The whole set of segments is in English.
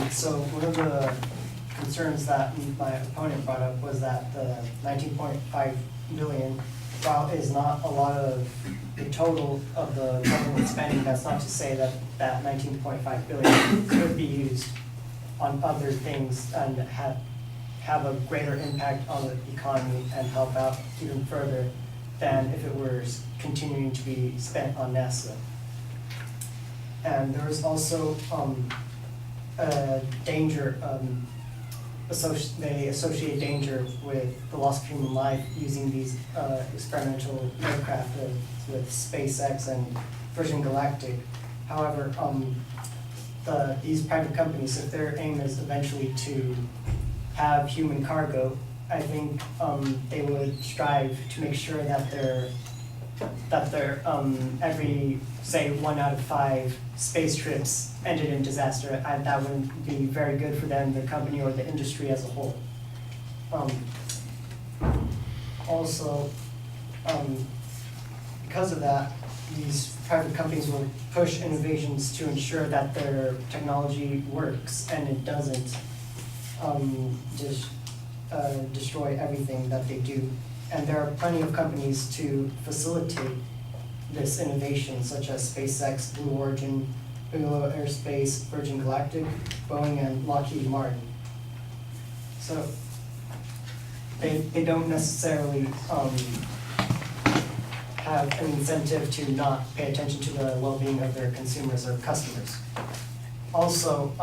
So one of the concerns that my opponent brought up was that the 19.5 billion, while is not a lot of the total of the government spending, that's not to say that that 19.5 billion could be used on other things and have a greater impact on the economy and help out even further than if it were continuing to be spent on NASA. And there is also a danger, they associate danger with the loss of human life using these experimental aircraft with SpaceX and Virgin Galactic. However, these private companies, if their aim is eventually to have human cargo, I think they would strive to make sure that their every, say, 1 out of 5 space trips ended in disaster. That wouldn't be very good for them, the company, or the industry as a whole. Also, because of that, these private companies will push innovations to ensure that their technology works and it doesn't just destroy everything that they do. And there are plenty of companies to facilitate this innovation, such as SpaceX, Blue Origin, Bigelow Aerospace, Virgin Galactic, Boeing, and Lockheed Martin. So they don't necessarily have an incentive to not pay attention to the well-being of their consumers or customers. Also,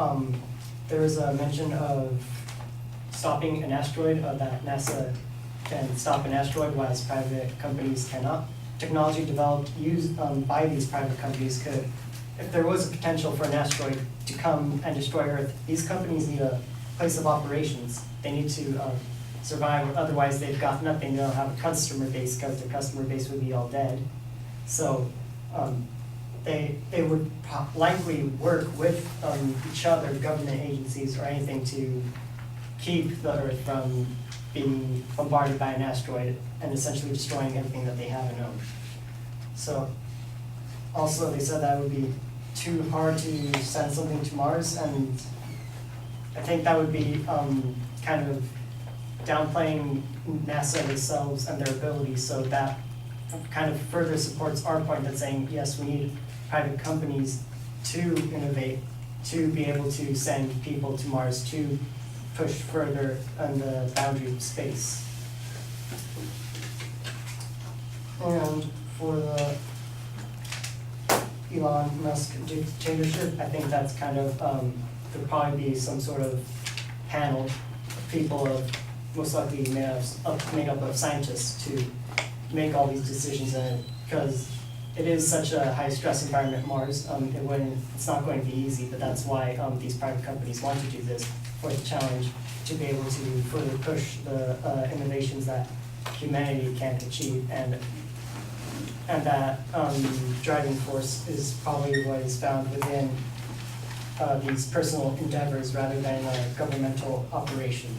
there is a mention of stopping an asteroid, that NASA can stop an asteroid, whereas private companies cannot. Technology developed by these private companies could, if there was a potential for an asteroid to come and destroy Earth, these companies need a place of operations. They need to survive, otherwise they've got nothing. They don't have a customer base because their customer base would be all dead. So they would likely work with each other, government agencies or anything, to keep the Earth from being bombarded by an asteroid and essentially destroying everything that they have and own. So also they said that it would be too hard to send something to Mars, and I think that would be kind of downplaying NASA themselves and their abilities, so that kind of further supports our point that saying, yes, we need private companies to innovate, to be able to send people to Mars, to push further on the boundary of space. And for the Elon Musk dictatorship, I think that's kind of, there'll probably be some sort of panel of people most likely made up of scientists to make all these decisions, because it is such a high-stress environment, Mars. It's not going to be easy, but that's why these private companies want to do this, for the challenge, to be able to further push the innovations that humanity can achieve, and that driving force is probably what is found within these personal endeavors rather than a governmental operation.